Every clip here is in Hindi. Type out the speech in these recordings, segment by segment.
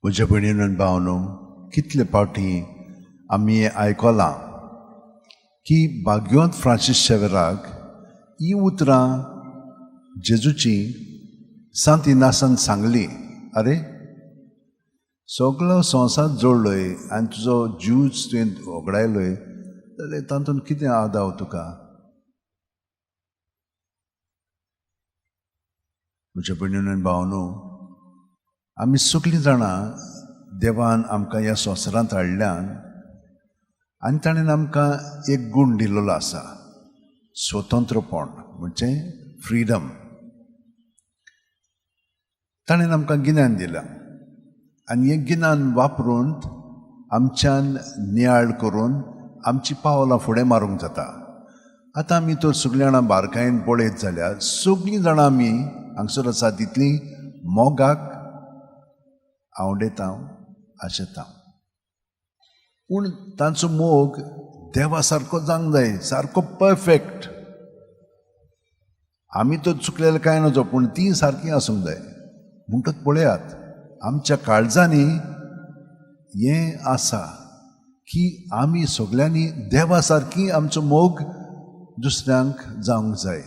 म्हज्या भयणीन आनी भावनो, कितले फावटी आमी हें आयकलां की भाग्यवंत फ्रांसीस शेवेराक ही उतरां जेजूची सांत इनासान सांगली, अरे सगळो संवसार जोडलोय आनी तुजो जीवच तुवें वगडायलोय जाल्यार तातूंत कितें आदाव तुका. म्हज्या भयणीन आनी भावनो, आमी सगळीं जाणां देवान आमकां ह्या संवसारांत हाडल्यान आनी ताणें आमकां एक गूण दिल्लो आसा, स्वतंत्रपण म्हणजे फ्रिडम. ताणें आमकां गिन्यान दिलां आनी हें गिन्यान वापरून आमच्यान नियाळ करून आमची पावलां फुडें मारूंक जाता. आतां आमी तर सगळीं जाणां बारकायेन पळयत जाल्यार सगळीं जाणां आमी हांगसर आसा तितलीं मोगाक आवडेता, आशेता, पूण तांचो मोग देवा सारको जावंक जाय, सारको परफेक्ट. आमी तर चुकलेले कांय नजो, पूण ती सारकी आसूंक जाय. म्हणटच पळयात, आमच्या काळजांनी हें आसा की आमी सगळ्यांनी देवा सारकी आमचो मोग दुसऱ्यांक जावंक जाय.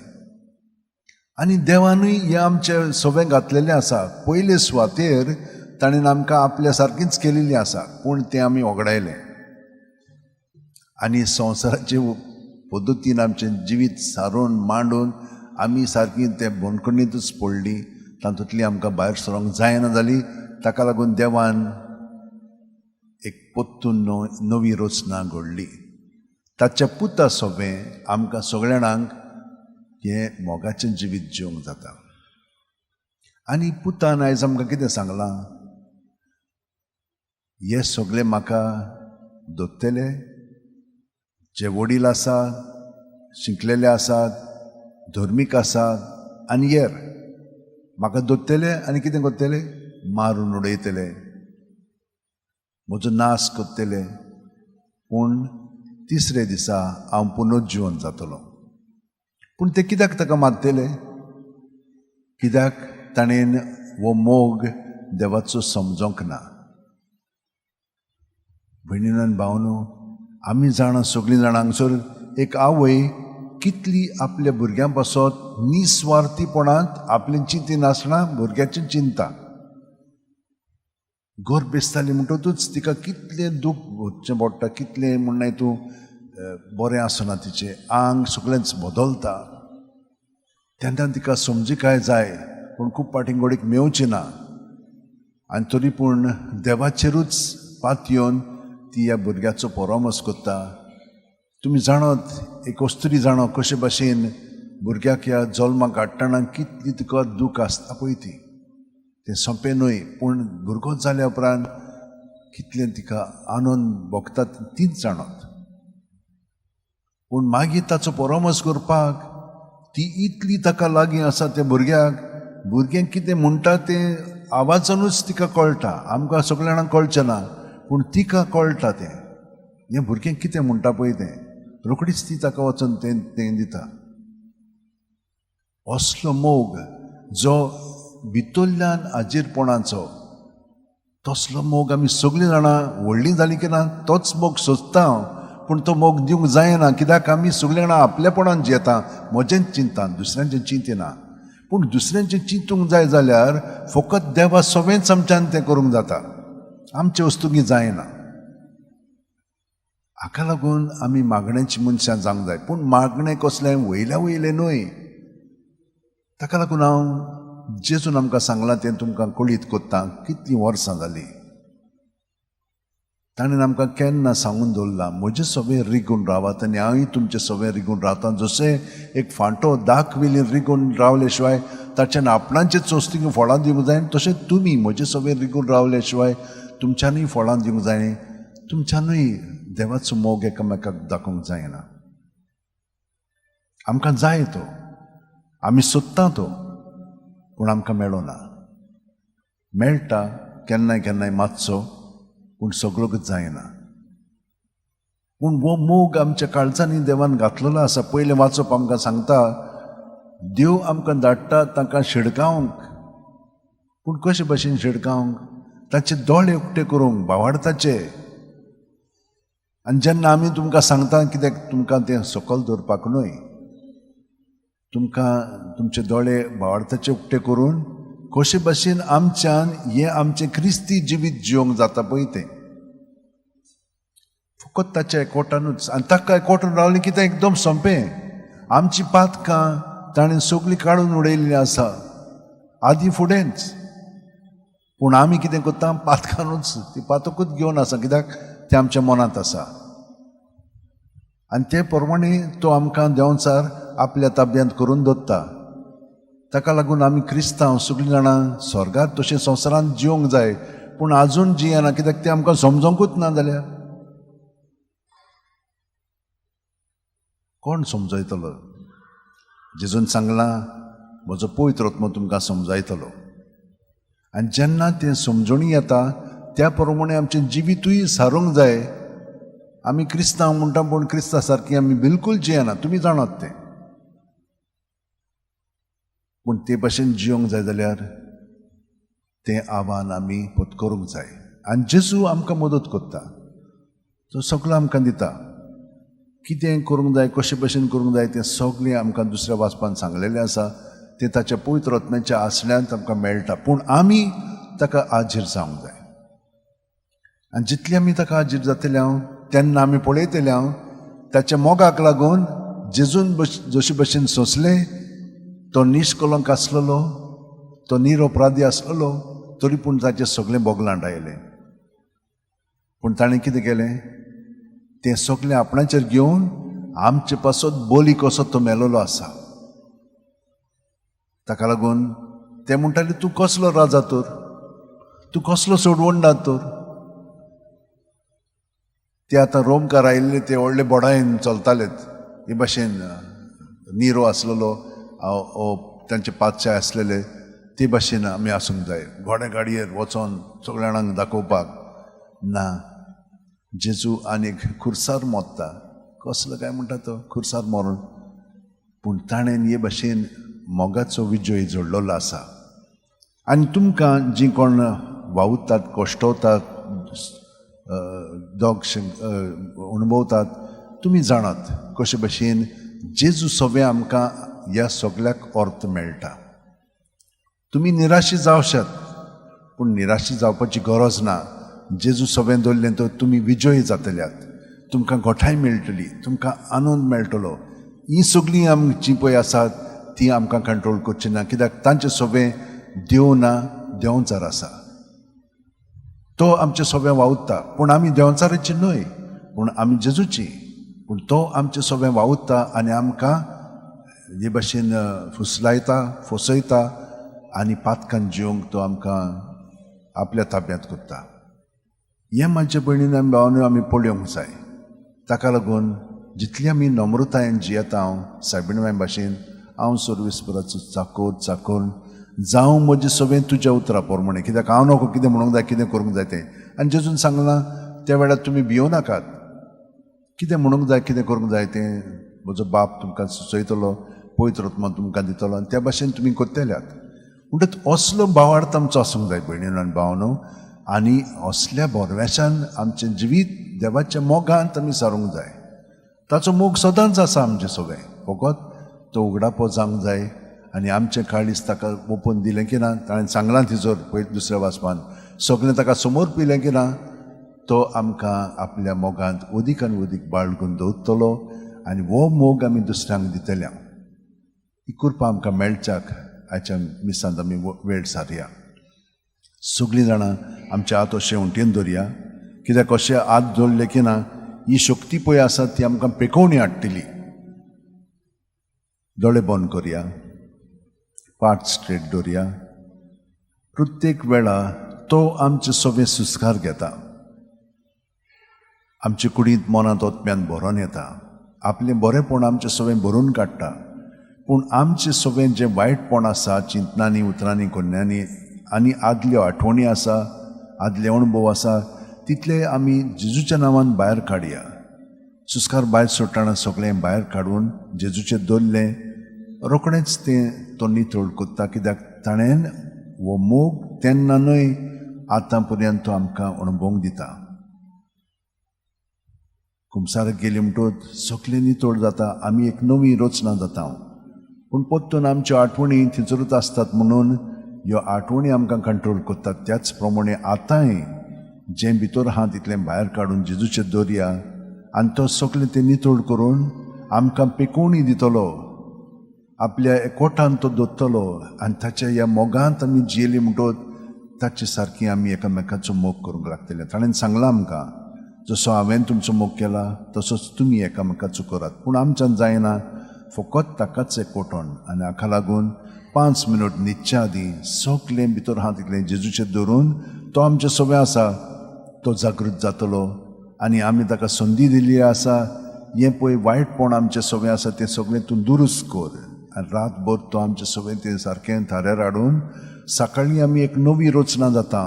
आनी देवानूय हें आमचें सवें घातलेलें आसा. पयले सुवातेर ताणें आमकां आपल्या सारकींच केलेलीं आसा, पूण तें आमी वगडायलें आनी संवसाराचे पद्दतीन आमचें जिवीत सारून मांडून आमी सारकीं तें बोनकुणीतच पडलीं, तातूंतली आमकां भायर सरोंक जायना जाली. ताका लागून देवान एक परतून नवी रचना घडली. ताच्या पुता सोबें आमकां सगळ्या जाणांक हें मोगाचें जिवीत जिवंक जाता. आनी पुतान आयज आमकां कितें सांगलां, हे सगळे म्हाका दोत्तेले, जे वडील आसात, शिकलेले आसात, धर्मीक आसात आनी हेर म्हाका दोत्तेले आनी कितें करतले, मारून उडयतले, म्हजो नाश करतले, पूण तिसरे दिसा हांव पुनर्जीवन जातलो. पूण ते कित्याक ताका मारतले? कित्याक ताणें हो मोग देवाचो समजोंक ना. भयणीन आनी भावनो, आमी जाणां सगळीं जाणां हांगसर एक आवय कितली आपल्या भुरग्यां पासत निस्वार्थीपणांत आपलें चिंती नासतना भुरग्याचें चिंता. घर बेसताली म्हणटूच तिका कितलें दूख भोगचें पडटा, कितलें म्हणल्यार तूं बरें आसना, तिचें आंग सगळेंच बदलता. तेन्ना तिका समजिकाय जाय, पूण खूब पाटीं घडीक मेवची ना. आनी तरी पूण देवाचेरूच पात येवन ती ह्या भुरग्याचो परामर्श करता. तुमी जाणत, एक अस्तुरी जाणो कशे भाशेन भुरग्याक ह्या जल्माक हाडटना कितली तुका दूख आसता पळय ती, तें सोंपें न्हय. पूण भुरगो जाल्या उपरांत कितलें तिका आनंद भोगता तीच जाणत. पूण मागीर ताचो परामर्श करपाक ती इतली ताका लागीं आसा त्या भुरग्याक. भुरगें कितें म्हणटा तें आवाजानूच तिका कळटा. आमकां सगळ्या जाणांक कळचें ना, पूण तिका कळटा तें. हें भुरगें कितें म्हणटा पळय तें रोखडीच ती ताका वचून तें दिता. असलो मोग जो भितरल्यान हाजीरपणाचो, तसलो मोग आमी सगळीं जाणां व्हडलीं जालीं की ना तोच मोग सोदता. पूण तो मोग दिवंक जायना, कित्याक आमी सगळीं जाणां आपलेपणान जियेता, म्हजेंच चिंता, दुसऱ्यांचें चिंतिना. पूण दुसऱ्यांचें चिंतूंक जाय जाल्यार फकत देवा सोबेंच आमच्यान तें करूंक जाता, आमचे वस्तुकी जायना. हाका लागून आमी मागण्याची मनशां जावंक जाय, पूण मागणें कसलें वयल्या वयलें न्हय. ताका लागून हांव जेजून आमकां सांगलां तें तुमकां कळीत कोत्ता. कितलीं वर्सां जालीं ताणें आमकां केन्ना सांगून दवरलां, म्हजे सोबें रिगून रावात आनी हांवूय तुमचे सोबें रिगून रावतां. जशें एक फांटो दाख वेली रिगून रावले शिवाय ताच्यान आपणाचें चोस्तीक फळां दिवंक जाय, तशें तुमी म्हजे सोबें रिगून रावले शिवाय तुमच्यांनूय फळां दिवंक जाय. तुमच्यांनूय देवाचो मोग एकामेकाक दाखोवंक जायना. आमकां जाय तो, आमी सोदता तो, पूण आमकां मेळना. मेळटा केन्नाय केन्नाय मातसो, पूण सगळोच जायना. पूण हो मोग आमच्या काळजांनी देवान घातलेलो आसा. पयलें वाचप आमकां सांगता, देव आमकां धाडटा ताका शिडकावंक. पूण कशे भाशेन शिडकावंक? ताचे दोळे उक्ते करूंक भावार्थाचे. आनी जेन्ना आमी तुमकां सांगता कित्याक तुमकां तें सकयल दवरपाक न्हय, तुमकां तुमचे दोळे भावार्थाचे उक्ते करून कशे भाशेन आमच्यान हें आमचें क्रिस्ती जिवीत जिवंक जाता पळय तें फकत ताच्या एकवटानूच. आनी ताका एकवटून रावलें की तें एकदम सोंपें. आमची पातकां ताणें सगळीं काडून उडयल्लीं आसा आदी फुडेंच, पूण आमी कितें करता पातकांनूच ती पातकूच घेवन आसा कित्याक तें आमच्या मनांत आसा. आनी ते प्रमाणे तो आमकां देंवचार आपल्या ताब्यांत करून दवरता. ताका लागून आमी क्रिस्तांव सगळीं जाणां स्वर्गांत तशें संवसारांत जिवंक जाय, पूण आजून जियेना कित्याक तें आमकां समजोंकूच ना. जाल्यार कोण समजयतलो? जेजून सांगलां म्हजो पवित्र आत्मो तुमकां समजायतलो. आनी जेन्ना तें समजणी येता त्या प्रमाणे आमचें जिवितूय सारूंक जाय. आमी क्रिस्तांव म्हणटा पूण क्रिस्ता सारकीं आमी बिलकूल जियेना, तुमी जाणात तें. पूण ते भाशेन जिवंक जाय जाल्यार तें आव्हान आमी पत्करूंक जाय. आनी जेजू आमकां मदत करता, तो सगळें आमकां दिता. कितें करूंक जाय, कशे भाशेन करूंक जाय तें सगळें आमकां दुसऱ्या वाचपान सांगलेलें आसा. तें ताच्या पवित्र आत्म्याच्या आसल्यांत आमकां मेळटा, पूण आमी ताका आजीर जावंक जाय. आनी जितले आमी ताका आजीर जातले तेन्ना आमी पळयतले ताच्या मोगाक लागून जेजून जशे भाशेन सोंसलें, तो निश्कलंक आसलेलो, तो निरपराधी आसलेलो, तरी पूण ताचें सगळें बोगलांट आयलें. पूण ताणें कितें केलें? तें सगळें आपणाचेर घेवन आमचे पासत बोली कसो तो मेलोलो आसा. ताका लागून ते म्हणटाले तूं कसलो राजा तर, तूं कसलो सोडवंडा तर. ते आतां रोमकार आयिल्ले ते व्हडले बोडायेन चलतालेत. हे भाशेन निरो आसलेलो, तांचे पातशाय आसलेले, ते भाशेन आमी आसूंक जाय. घोड्या गाडयेर वचोन सगळ्या जाणांक दाखोवपाक ना. जेजू आनीक खुर्सार मोत्ता. कसलो काय म्हणटा तो खुर्सार मरून, पूण ताणें हे भाशेन मोगाचो विजय जोडलेलो आसा. आनी तुमकां जीं कोण वावुरतात, कश्टवतात, दोग अणभवतात, तुमी जाणात कशे भाशेन जेजू सगळें आमकां ह्या सगळ्याक अर्थ मेळटा. तुमी निराशी जावशात, पूण निराशी जावपाची गरज ना. जेजू सगळें दवरलें तर तुमी विजयी जातल्यात. तुमकां गोठाय मेळटली, तुमकां आनंद मेळटलो. ही सगळीं आमची पळय आसात ती आमकां कंट्रोल करची ना, कित्याक तांचें सगळें देव ना, देंवचार आसा. तो आमचें सगळें वावुरता, पूण आमी देंवचाराची न्हय, पूण आमी जेजूची. पूण तो आमचें सगळें वावुरता आनी आमकां हे भाशेन फुसलायता, फसयता आनी पातकान जिवंक तो आमकां आपल्या ताब्यांत करता. हें म्हाजे भयणीन आनी भावांनी आमी पळोवंक जाय. ताका लागून जितली आमी नम्रतायेन जियेता, हांव सायबिणवाय भाशेन हांव सर्विसपराचो चाकोर जावं म्हजें सगळें तुज्या उतरा प्रमाणे, कित्याक हांव नको कितें म्हणूंक जाय, कितें करूंक जाय तें. आनी जेजून सांगलां त्या वेळार तुमी भियों नाकात. कितें म्हणूंक जाय, कितें करूंक जाय तें म्हजो बाप तुमकां सुचयतलो, पवित्र आत्मा तुमकां दितलो आनी त्या भाशेन तुमी करतल्यात. म्हणटच असलो भावार्थ आमचो आसूंक जाय भयणीनो आनी भावांनो. आनी असल्या बोरव्याशान आमचें जिवीत देवाच्या मोगांत आमी सारूंक जाय. ताचो मोग सदांच आसा आमचें सगळें, फकत तो उगडापो जावंक जाय. आनी आमचें काळीज ताका ओपून दिलें की ना, ताणें सांगलां तिजोर पयलीं दुसऱ्या वाचपान, सगळें ताका समोर पिलें की ना, तो आमकां आपल्या मोगांत अदीक आनी अदीक बाळगून दवरतलो आनी हो मोग आमी दुसऱ्यांक दितले. ही कृपा आमकां मेळच्याक आयच्या मिसांत आमी वेळ सारया. सगळीं जाणां आमचे हात अशें उंटेन दवरया, कित्याक अशें हात जोडले की ना ही शक्ती पळय आसा ती आमकां पेकोवणी हाडटली. दोळे बंद करया, पाट स्ट्रेट दवरया. प्रत्येक वेळा तो आमचे सगळे सुस्कार घेता, आमचे कुडींत मनांत ओतम्यान भरोन येता, आपलें बरेंपण आमचें सगळें भरून काडटा. पूण आमचें सगळें जें वायटपण आसा चिंतनांनी, उतरांनी, कोन्यांनी आनी आदल्यो आठवणी आसा, आदले अणभव आसा, तितले आमी जेजूच्या नांवान भायर काडया. सुस्कार भायर सोडटाना सगळें भायर काडून जेजूचेर दवरलें, रोखडेंच तें तो नितळ कोत्ता. कित्याक ताणें हो मोग तेन्ना न्हय आतां पर्यंत तो आमकां अणभवूंक दिता. कुमसार गेली म्हणटूच सगळें नितोड जाता, आमी एक नवी रचना जाता. पूण पोत्तून आमच्यो आठवणी थिंचरूच आसतात म्हणून ह्यो आठवणी आमकां कंट्रोल करतात. त्याच प्रमाणे आतांय जें भितर आहा तितलें भायर काडून जेजूचेर दवरया आनी तो सगळें तें नितोड करून आमकां पेकोवणी दितलो, आपल्या एकवटान तो दवरतलो आनी ताच्या ह्या मोगांत आमी जियेली म्हणटोच ताचे सारकी आमी एकामेकाचो मोग करूंक लागतले. ताणें सांगलां आमकां, जसो हांवें तुमचो मोग केला तसोच तुमी एकामेकाचो करात. पूण आमच्यान जायना, फकत ताकाच एकवटोन. आनी हाका लागून 5 मिनट न्हिदच्या आदीं सगळें भितर आहा तितलें जेजूचेर दवरून तो आमचे सगळें आसा तो जागृत जातलो आनी आमी ताका संदी दिल्ली आसा. हें पळय वायटपण आमचें सगळें आसा तें सगळें तूं दुरुस्त कर आनी रातभर तो आमचें सगळें तें सारकें थाऱ्यार हाडून सकाळीं आमी एक नवी रचना जाता.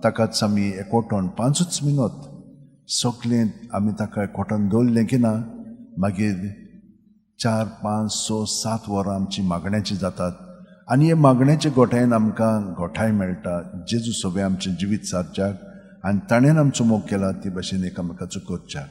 ताकाच आमी एकवटोन 5 मिनट सगळें आमी ताका एकवटोन दवरलें की ना, मागीर 4, 5, 6, 7 वरां आमची मागण्याची जातात आनी हे मागण्याचे गोठायेन आमकां गोठाय मेळटा जेजू सगळें आमचें जिवीत सारच्याक आनी ताणेन आमचो मोग केला ते भाशेन एकामेकाचो करच्याक.